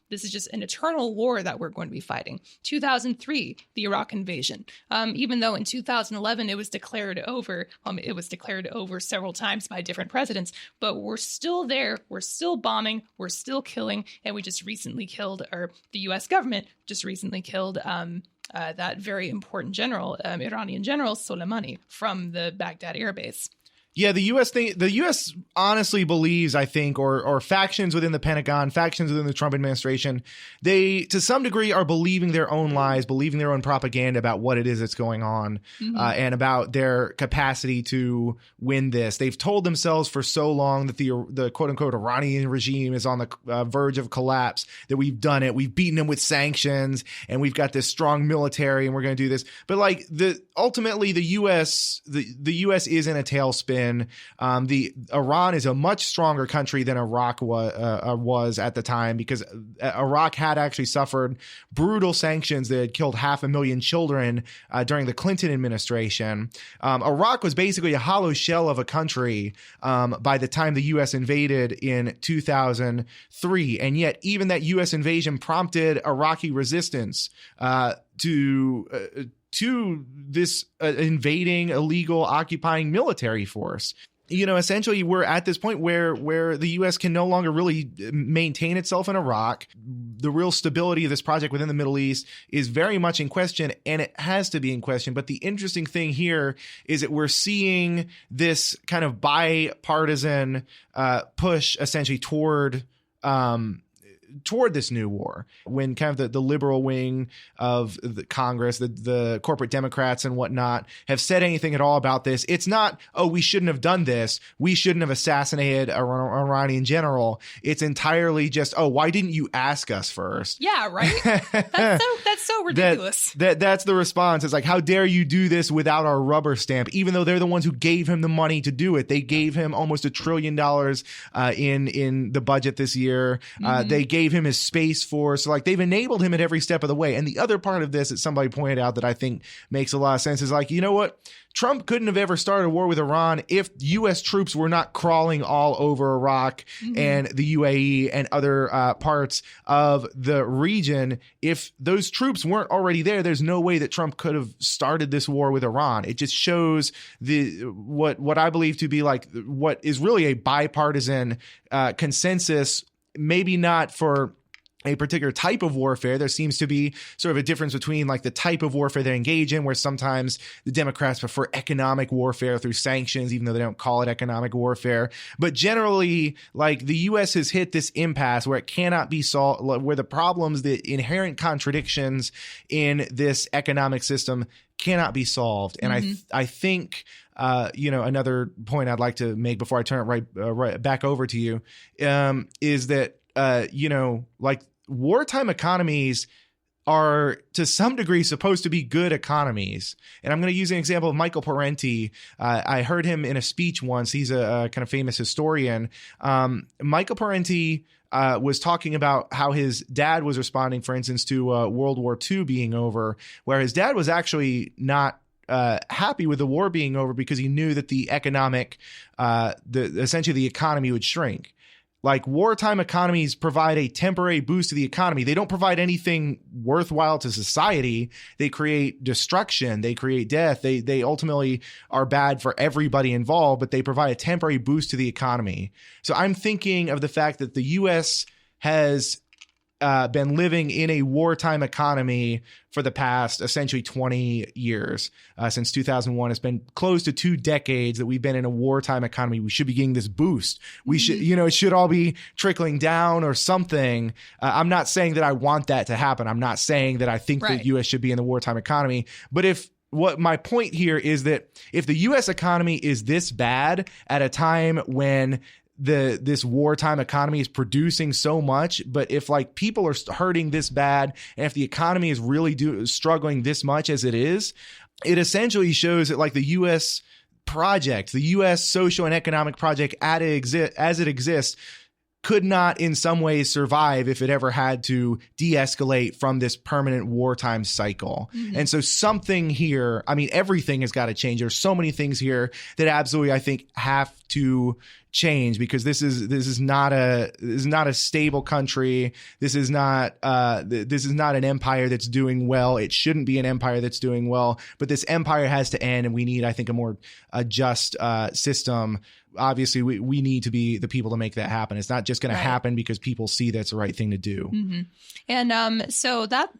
this is just an eternal war that we're going to be fighting. 2003, the Iraq invasion. Even though in 2011 it was declared over, it was declared over several times by different presidents, but we're still there. We're still bombing. We're still killing. And we just recently killed, or the U.S. government just recently killed that very important general, Iranian General Soleimani from the Baghdad air base. Yeah, the U.S. honestly believes, I think, or factions within the Pentagon, factions within the Trump administration, they, to some degree, are believing their own lies, believing their own propaganda about what it is that's going on, and about their capacity to win this. They've told themselves for so long that the quote-unquote Iranian regime is on the verge of collapse, that we've done it, we've beaten them with sanctions, and we've got this strong military, and we're going to do this. But ultimately, the U.S. is in a tailspin. Iran is a much stronger country than Iraq was at the time, because Iraq had actually suffered brutal sanctions that had killed 500,000 children during the Clinton administration. Iraq was basically a hollow shell of a country by the time the U.S. invaded in 2003. And yet even that U.S. invasion prompted Iraqi resistance to this invading, illegal, occupying military force. Essentially, we're at this point where the U.S. can no longer really maintain itself in Iraq. The real stability of this project within the Middle East is very much in question, and it has to be in question. But the interesting thing here is that we're seeing this kind of bipartisan push essentially toward this new war, when kind of the liberal wing of the Congress, the corporate Democrats and whatnot, have said anything at all about this. It's not, oh, we shouldn't have done this, we shouldn't have assassinated an Iranian general. It's entirely just, oh, why didn't you ask us first? Yeah, right. That's so ridiculous. That's the response. It's like, how dare you do this without our rubber stamp? Even though they're the ones who gave him the money to do it. They gave him almost $1 trillion in the budget this year. They gave gave him his Space Force. Like, they've enabled him at every step of the way. And the other part of this that somebody pointed out that I think makes a lot of sense is like, you know what? Trump couldn't have ever started a war with Iran if U.S. troops were not crawling all over Iraq and the UAE and other parts of the region. If those troops weren't already there, there's no way that Trump could have started this war with Iran. It just shows what I believe to be like what is really a bipartisan consensus, maybe not for a particular type of warfare. There seems to be sort of a difference between like the type of warfare they engage in, where sometimes the Democrats prefer economic warfare through sanctions, even though they don't call it economic warfare. But generally, like, the U.S. has hit this impasse where it cannot be solved, where the problems, the inherent contradictions in this economic system cannot be solved. And I think, another point I'd like to make before I turn it right back over to you, is that, like, wartime economies are to some degree supposed to be good economies. And I'm going to use an example of Michael Parenti. I heard him in a speech once. He's a kind of famous historian. Michael Parenti was talking about how his dad was responding, for instance, to World War II being over, where his dad was actually not happy with the war being over because he knew that the essentially the economy would shrink. Like, wartime economies provide a temporary boost to the economy. They don't provide anything worthwhile to society. They create destruction. They create death. They ultimately are bad for everybody involved, but they provide a temporary boost to the economy. So I'm thinking of the fact that the U.S. has been living in a wartime economy for the past essentially 20 years. Since 2001, it's been close to 2 decades that we've been in a wartime economy. We should be getting this boost. We should, it should all be trickling down or something. I'm not saying that I want that to happen. I'm not saying that I think the U.S. should be in the wartime economy. But what my point here is that if the U.S. economy is this bad at a time when this wartime economy is producing so much, but if like people are hurting this bad, and if the economy is really struggling this much as it is, it essentially shows that like the U.S. project, the U.S. social and economic project as it exists, could not in some ways survive if it ever had to de-escalate from this permanent wartime cycle. And so something here, I mean, everything has got to change. There's so many things here that absolutely, I think, have to change, because this is not a stable country. This is not an empire that's doing well. It shouldn't be an empire that's doing well, but this empire has to end, and we need, I think, a more just system. Obviously, we need to be the people to make that happen. It's not just going to happen because people see that's the right thing to do. And so that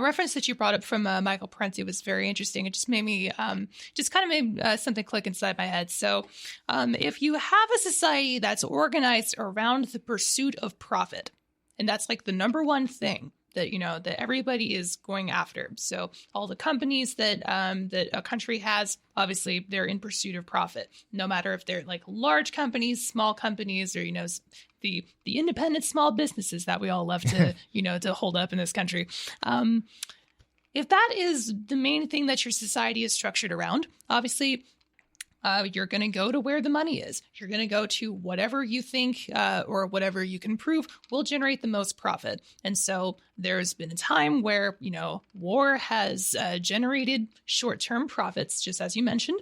reference that you brought up from Michael Parenti was very interesting. It just made me made something click inside my head. So if you have a society that's organized around the pursuit of profit, and that's like the number one thing that everybody is going after. So all the companies that a country has, obviously they're in pursuit of profit, no matter if they're like large companies, small companies, or, the independent small businesses that we all love to, to hold up in this country. If that is the main thing that your society is structured around, obviously, you're going to go to where the money is. You're going to go to whatever you think or whatever you can prove will generate the most profit. And so there's been a time where, war has generated short-term profits, just as you mentioned.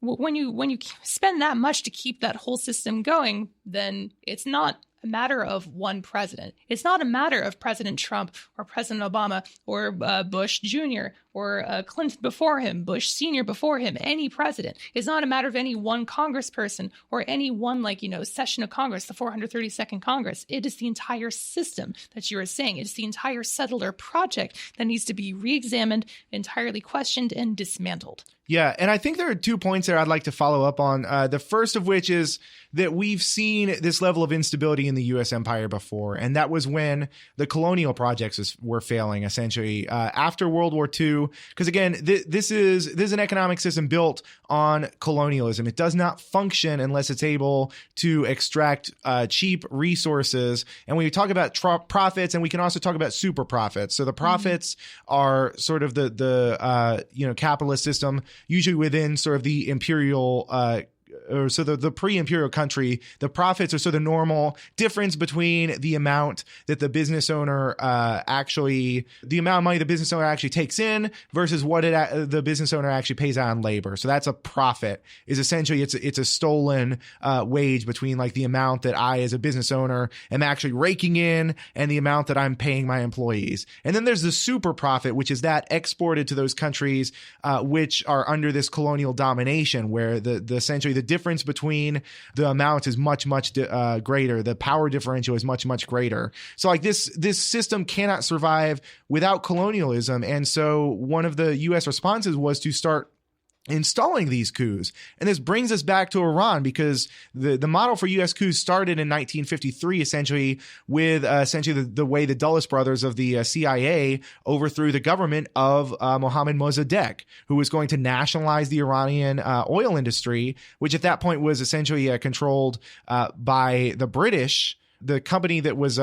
When you spend that much to keep that whole system going, then it's not a matter of one president. It's not a matter of President Trump or President Obama or Bush Jr. or Clinton before him, Bush Sr. before him, any president. It's not a matter of any one congressperson or any one, session of Congress, the 432nd Congress. It is the entire system that you are saying. It's the entire settler project that needs to be re-examined, entirely questioned, and dismantled. Yeah, and I think there are 2 points there I'd like to follow up on. The first of which is that we've seen this level of instability in the U.S. empire before, and that was when the colonial projects were failing, essentially, after World War II. Because again, this is an economic system built on colonialism. It does not function unless it's able to extract cheap resources. And when we talk about profits, and we can also talk about super profits. So the profits are sort of the capitalist system, usually within sort of the imperial the pre-imperial country, the profits are sort of the normal difference between the amount that the business owner the amount of money the business owner actually takes in versus what the business owner actually pays out on labor. So that's a profit. Is essentially it's a stolen wage between like the amount that I as a business owner am actually raking in and the amount that I'm paying my employees. And then there's the super profit, which is that exported to those countries which are under this colonial domination, where the essentially the difference between the amounts is much greater. The power differential is much greater. So like this system cannot survive without colonialism. And so one of the U.S. responses was to start installing these coups. And this brings us back to Iran, because the model for U.S. coups started in 1953, essentially with the way the Dulles brothers of the CIA overthrew the government of Mohammad Mossadegh, who was going to nationalize the Iranian oil industry, which at that point was essentially controlled by the British. The company that was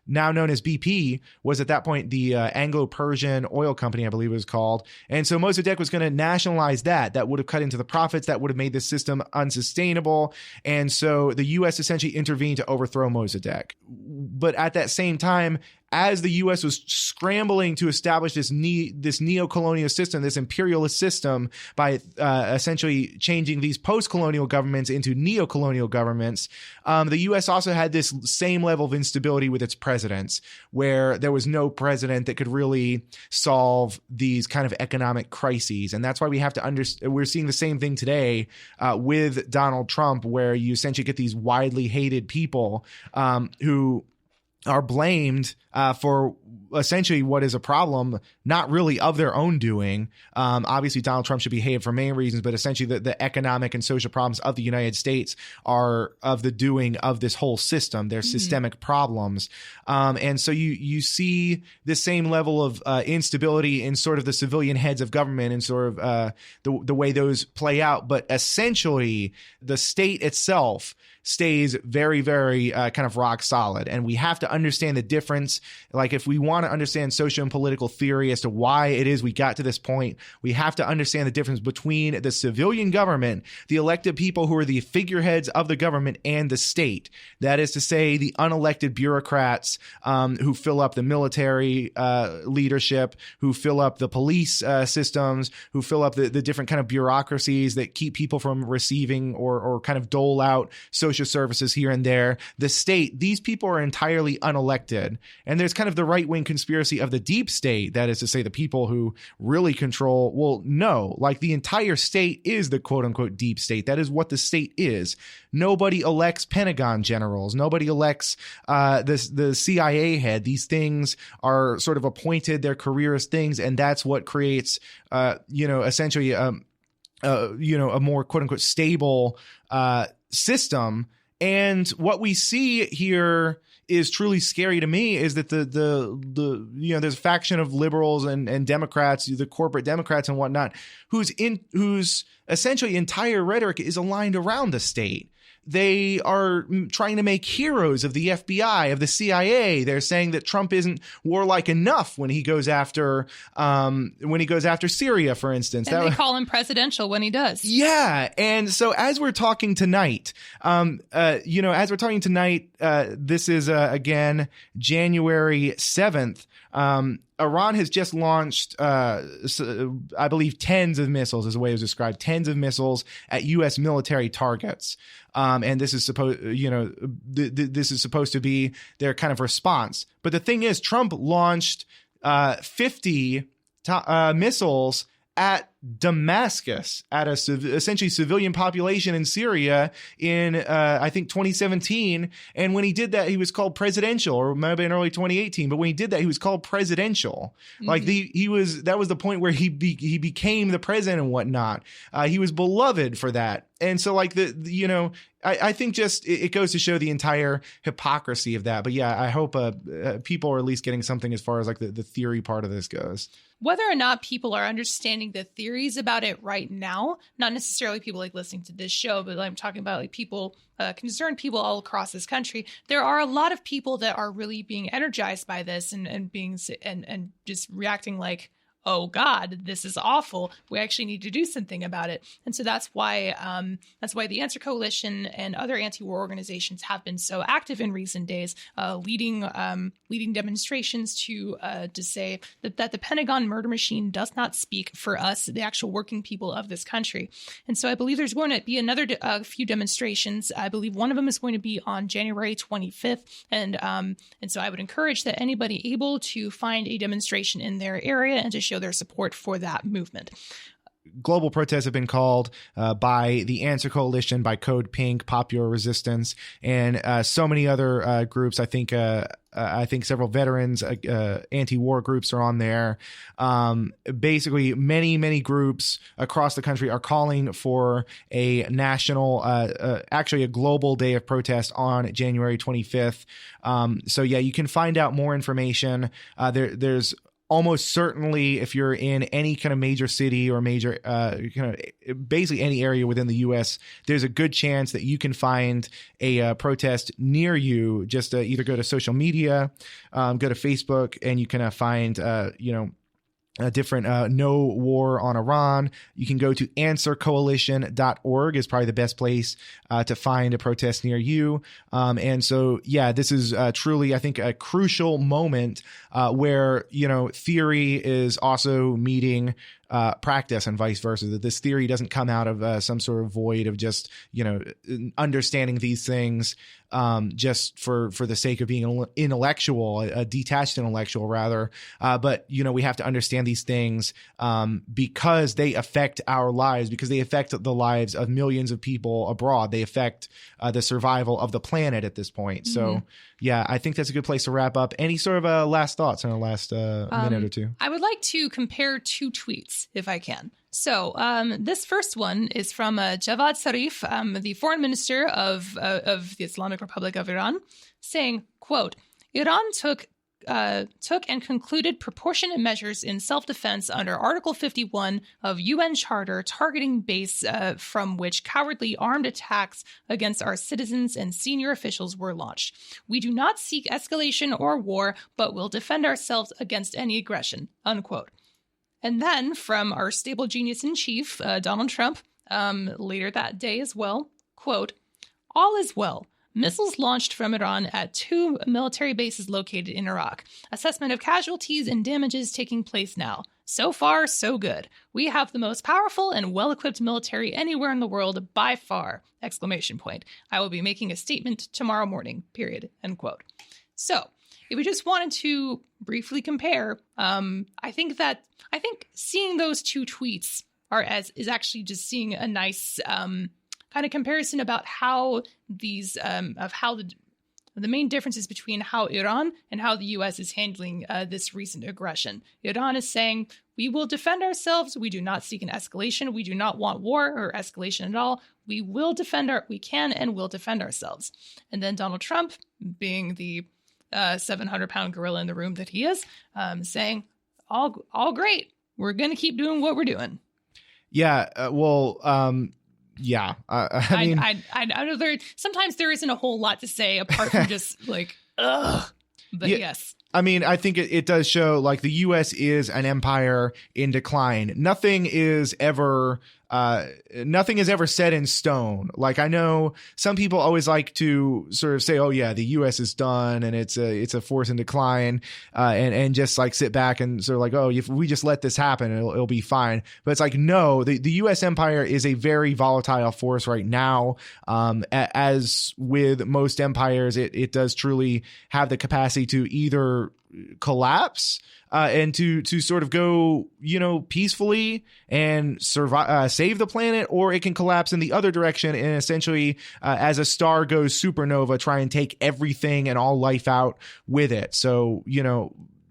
now known as BP was at that point the Anglo-Persian Oil Company, I believe it was called. And so Mossadegh was going to nationalize that. That would have cut into the profits. That would have made the system unsustainable. And so the U.S. essentially intervened to overthrow Mossadegh. But at that same time, as the U.S. was scrambling to establish this neo-colonial system, this imperialist system, by essentially changing these post-colonial governments into neo-colonial governments, the U.S. also had this same level of instability with its presidents, where there was no president that could really solve these kind of economic crises. And that's why we have to understand, we're seeing the same thing today with Donald Trump, where you essentially get these widely hated people who are blamed for essentially what is a problem, not really of their own doing. Obviously, Donald Trump should be hated for many reasons, but essentially the economic and social problems of the United States are of the doing of this whole system. They're systemic problems. And so you see the same level of instability in sort of the civilian heads of government and sort of the way those play out. But essentially, the state itself stays very, very kind of rock solid. And we have to understand the difference. Like, if we want to understand social and political theory as to why it is we got to this point, we have to understand the difference between the civilian government, the elected people who are the figureheads of the government, and the state. That is to say, the unelected bureaucrats who fill up the military leadership, who fill up the police systems, who fill up the different kind of bureaucracies that keep people from receiving or kind of dole out social services here and there. The state, these people are entirely unelected. And there's kind of the right-wing conspiracy of the deep state, that is to say the people who really control. Well, no, like the entire state is the quote-unquote deep state. That is what the state is. Nobody elects Pentagon generals. Nobody elects the CIA head. These things are sort of appointed, they're careerist things, and that's what creates essentially a more quote-unquote stable system. And what we see here is truly scary to me, is that there's a faction of liberals and Democrats, the corporate Democrats and whatnot, whose essentially entire rhetoric is aligned around the state. They are trying to make heroes of the FBI, of the CIA. They're saying that Trump isn't warlike enough when he goes after Syria, for instance. And they call him presidential when he does. Yeah. And so as we're talking tonight, this is again January 7th. Iran has just launched, I believe, tens of missiles, is the way it was described, tens of missiles at U.S. military targets. And this is supposed to be their kind of response. But the thing is, Trump launched 50 missiles at Damascus, at essentially civilian population in Syria in, I think, 2017. And when he did that, he was called presidential, or maybe in early 2018. But when he did that, he was called presidential. Mm-hmm. Like that was the point where he became the president and whatnot. He was beloved for that. And so like I think just it goes to show the entire hypocrisy of that. But yeah, I hope people are at least getting something as far as like the theory part of this goes. Whether or not people are understanding the theories about it right now, not necessarily people like listening to this show, but I'm talking about like people, concerned people all across this country. There are a lot of people that are really being energized by this and being and just reacting like, oh God, this is awful. We actually need to do something about it. And so that's why the Answer Coalition and other anti-war organizations have been so active in recent days, leading demonstrations to say that the Pentagon murder machine does not speak for us, the actual working people of this country. And so I believe there's going to be another few demonstrations. I believe one of them is going to be on January 25th, and so I would encourage that anybody able to find a demonstration in their area and to show their support for that movement. Global protests have been called by the Answer Coalition, by Code Pink, Popular Resistance, and so many other groups. I think several veterans, anti-war groups are on there. Basically, many groups across the country are calling for a national, actually a global day of protest on January 25th. So yeah, you can find out more information. There's almost certainly, if you're in any kind of major city or major basically any area within the U.S., there's a good chance that you can find a protest near you. Just either go to social media, go to Facebook, and you can find different No War on Iran. You can go to answercoalition.org is probably the best place to find a protest near you. And so, yeah, this is truly, I think, a crucial moment where, theory is also meeting practice and vice versa, that this theory doesn't come out of some sort of void of just, understanding these things just for the sake of being intellectual, a detached intellectual rather. But, we have to understand these things because they affect our lives, because they affect the lives of millions of people abroad. They affect the survival of the planet at this point. Mm-hmm. So, yeah, I think that's a good place to wrap up. Any sort of last thoughts in the last minute or two? I would like to compare two tweets, if I can. So this first one is from Javad Zarif, the foreign minister of the Islamic Republic of Iran, saying, quote, Iran took and concluded proportionate measures in self-defense under Article 51 of UN Charter targeting base from which cowardly armed attacks against our citizens and senior officials were launched. We do not seek escalation or war, but will defend ourselves against any aggression, unquote. And then from our stable genius in chief, Donald Trump, later that day as well, quote, all is well. Missiles launched from Iran at 2 military bases located in Iraq. Assessment of casualties and damages taking place now. So far, so good. We have the most powerful and well-equipped military anywhere in the world by far! Exclamation point. I will be making a statement tomorrow morning, period, end quote. So, if we just wanted to briefly compare, I think seeing those two tweets is actually just seeing a nice kind of comparison about how these the main differences between how Iran and how the U.S. is handling this recent aggression. Iran is saying, we will defend ourselves. We do not seek an escalation. We do not want war or escalation at all. We can and will defend ourselves. And then Donald Trump, being the 700-pound gorilla in the room that he is, saying, all great. We're going to keep doing what we're doing. Yeah. Yeah, I mean, I know sometimes there isn't a whole lot to say apart from just like, ugh. But yeah, yes. I mean, I think it does show like the U.S. is an empire in decline. Nothing is ever set in stone. Like, I know some people always like to sort of say, oh yeah, the U.S. is done and it's a force in decline, and just like sit back and sort of like, oh, if we just let this happen, it'll be fine. But it's like, no, the U.S. empire is a very volatile force right now. As with most empires, it does truly have the capacity to either collapse and to sort of go, peacefully and survive, save the planet, or it can collapse in the other direction and essentially, as a star goes supernova, try and take everything and all life out with it. So,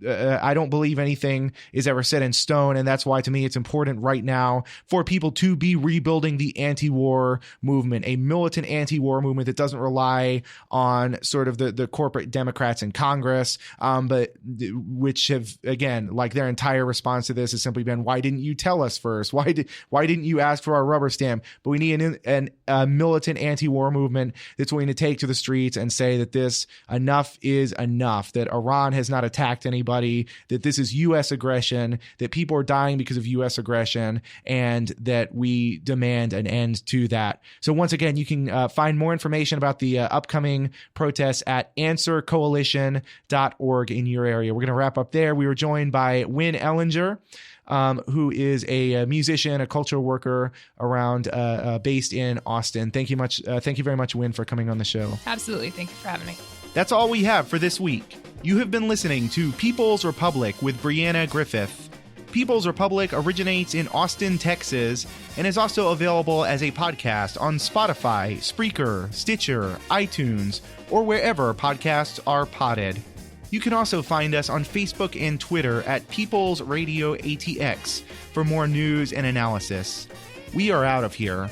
I don't believe anything is ever set in stone. And that's why, to me, it's important right now for people to be rebuilding the anti-war movement, a militant anti-war movement that doesn't rely on sort of the corporate Democrats in Congress, but which have, again, like their entire response to this has simply been, why didn't you tell us first? Why didn't you ask for our rubber stamp? But we need a militant anti-war movement that's willing to take to the streets and say that enough is enough, that Iran has not attacked anybody. everybody that this is U.S. aggression, that people are dying because of U.S. aggression, and that we demand an end to that. So once again, you can find more information about the upcoming protests at answercoalition.org in your area. We're going to wrap up there. We were joined by Winn Ellinger, who is a musician, a cultural worker around based in Austin. Thank you very much, Winn, for coming on the show. Absolutely. Thank you for having me. That's all we have for this week. You have been listening to People's Republic with Brianna Griffith. People's Republic originates in Austin, Texas, and is also available as a podcast on Spotify, Spreaker, Stitcher, iTunes, or wherever podcasts are podded. You can also find us on Facebook and Twitter at People's Radio ATX for more news and analysis. We are out of here.